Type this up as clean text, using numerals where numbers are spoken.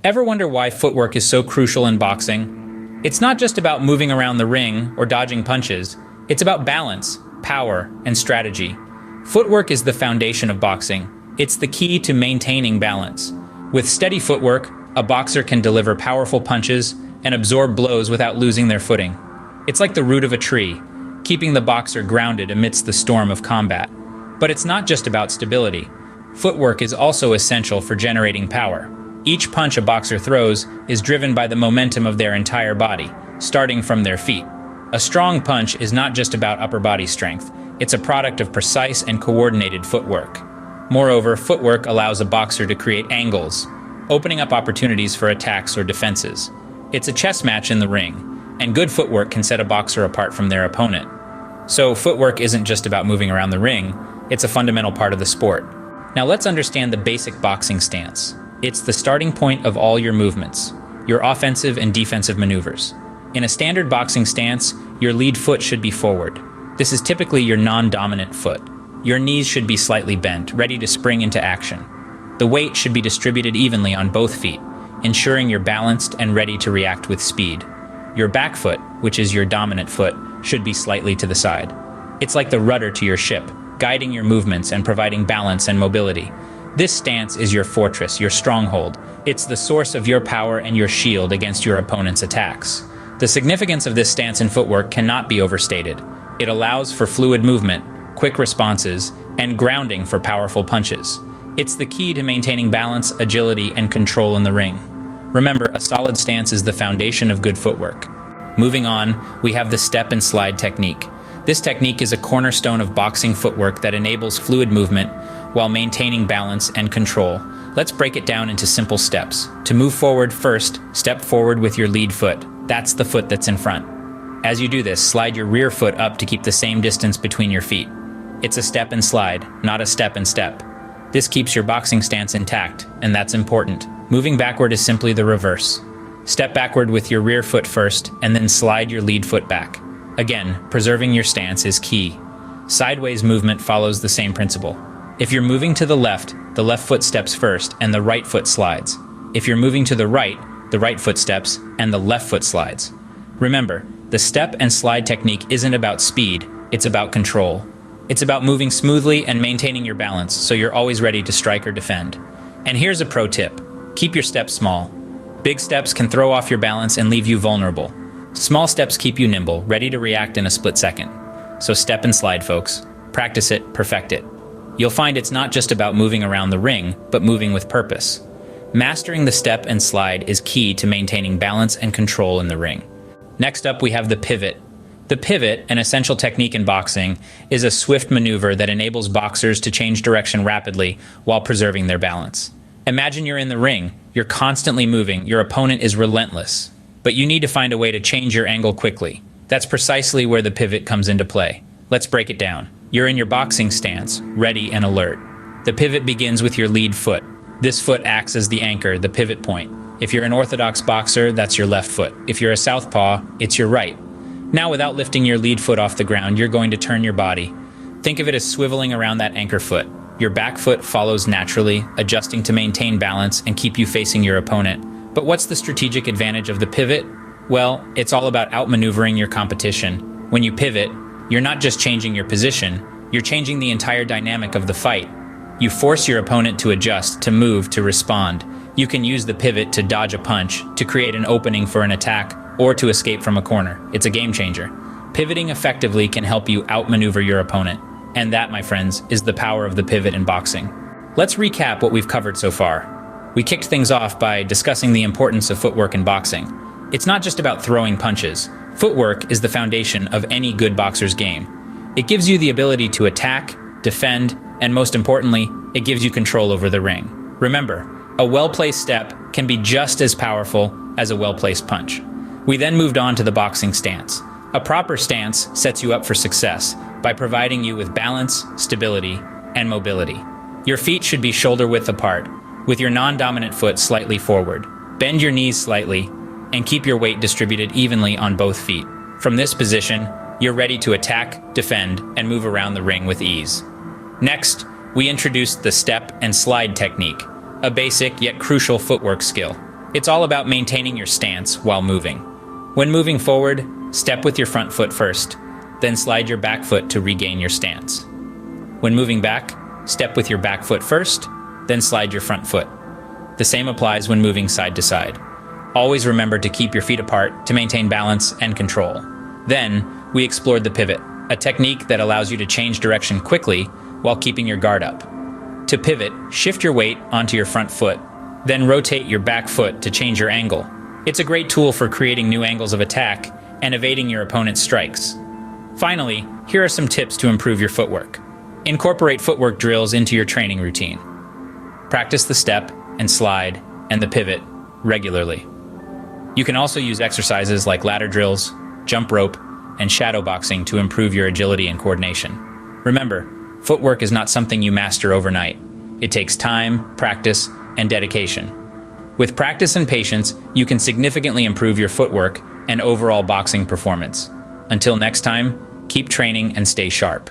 Ever wonder why footwork is so crucial in boxing? It's not just about moving around the ring or dodging punches. It's about balance, power, and strategy. Footwork is the foundation of boxing. It's the key to maintaining balance. With steady footwork, a boxer can deliver powerful punches and absorb blows without losing their footing. It's like the root of a tree, keeping the boxer grounded amidst the storm of combat. But it's not just about stability. Footwork is also essential for generating power. Each punch a boxer throws is driven by the momentum of their entire body, starting from their feet. A strong punch is not just about upper body strength. It's a product of precise and coordinated footwork. Moreover, footwork allows a boxer to create angles, opening up opportunities for attacks or defenses. It's a chess match in the ring, and good footwork can set a boxer apart from their opponent. So footwork isn't just about moving around the ring, it's a fundamental part of the sport. Now let's understand the basic boxing stance. It's the starting point of all your movements, your offensive and defensive maneuvers. In a standard boxing stance, your lead foot should be forward. This is typically your non-dominant foot. Your knees should be slightly bent, ready to spring into action. The weight should be distributed evenly on both feet, ensuring you're balanced and ready to react with speed. Your back foot, which is your dominant foot, should be slightly to the side. It's like the rudder to your ship, guiding your movements and providing balance and mobility. This stance is your fortress, your stronghold. It's the source of your power and your shield against your opponent's attacks. The significance of this stance in footwork cannot be overstated. It allows for fluid movement, quick responses, and grounding for powerful punches. It's the key to maintaining balance, agility, and control in the ring. Remember, a solid stance is the foundation of good footwork. Moving on, we have the step and slide technique. This technique is a cornerstone of boxing footwork that enables fluid movement while maintaining balance and control. Let's break it down into simple steps. To move forward, first, step forward with your lead foot. That's the foot that's in front. As you do this, slide your rear foot up to keep the same distance between your feet. It's a step and slide, not a step and step. This keeps your boxing stance intact, and that's important. Moving backward is simply the reverse. Step backward with your rear foot first, and then slide your lead foot back. Again, preserving your stance is key. Sideways movement follows the same principle. If you're moving to the left foot steps first, and the right foot slides. If you're moving to the right foot steps, and the left foot slides. Remember, the step and slide technique isn't about speed, it's about control. It's about moving smoothly and maintaining your balance, so you're always ready to strike or defend. And here's a pro tip. Keep your steps small. Big steps can throw off your balance and leave you vulnerable. Small steps keep you nimble, ready to react in a split second. So step and slide, folks. Practice it, perfect it. You'll find it's not just about moving around the ring, but moving with purpose. Mastering the step and slide is key to maintaining balance and control in the ring. Next up, we have the pivot. The pivot, an essential technique in boxing, is a swift maneuver that enables boxers to change direction rapidly while preserving their balance. Imagine you're in the ring, you're constantly moving, your opponent is relentless, but you need to find a way to change your angle quickly. That's precisely where the pivot comes into play. Let's break it down. You're in your boxing stance, ready and alert. The pivot begins with your lead foot. This foot acts as the anchor, the pivot point. If you're an orthodox boxer, that's your left foot. If you're a southpaw, it's your right. Now, without lifting your lead foot off the ground, you're going to turn your body. Think of it as swiveling around that anchor foot. Your back foot follows naturally, adjusting to maintain balance and keep you facing your opponent. But what's the strategic advantage of the pivot? Well, it's all about outmaneuvering your competition. When you pivot, you're not just changing your position, you're changing the entire dynamic of the fight. You force your opponent to adjust, to move, to respond. You can use the pivot to dodge a punch, to create an opening for an attack, or to escape from a corner. It's a game changer. Pivoting effectively can help you outmaneuver your opponent. And that, my friends, is the power of the pivot in boxing. Let's recap what we've covered so far. We kicked things off by discussing the importance of footwork in boxing. It's not just about throwing punches. Footwork is the foundation of any good boxer's game. It gives you the ability to attack, defend, and most importantly, it gives you control over the ring. Remember, a well-placed step can be just as powerful as a well-placed punch. We then moved on to the boxing stance. A proper stance sets you up for success by providing you with balance, stability, and mobility. Your feet should be shoulder-width apart, with your non-dominant foot slightly forward. Bend your knees slightly, and keep your weight distributed evenly on both feet. From this position, you're ready to attack, defend, and move around the ring with ease. Next, we introduced the step and slide technique, a basic yet crucial footwork skill. It's all about maintaining your stance while moving. When moving forward, step with your front foot first, then slide your back foot to regain your stance. When moving back, step with your back foot first, then slide your front foot. The same applies when moving side to side. Always remember to keep your feet apart to maintain balance and control. Then, we explored the pivot, a technique that allows you to change direction quickly while keeping your guard up. To pivot, shift your weight onto your front foot, then rotate your back foot to change your angle. It's a great tool for creating new angles of attack and evading your opponent's strikes. Finally, here are some tips to improve your footwork. Incorporate footwork drills into your training routine. Practice the step and slide and the pivot regularly. You can also use exercises like ladder drills, jump rope, and shadow boxing to improve your agility and coordination. Remember, footwork is not something you master overnight. It takes time, practice, and dedication. With practice and patience, you can significantly improve your footwork and overall boxing performance. Until next time, keep training and stay sharp.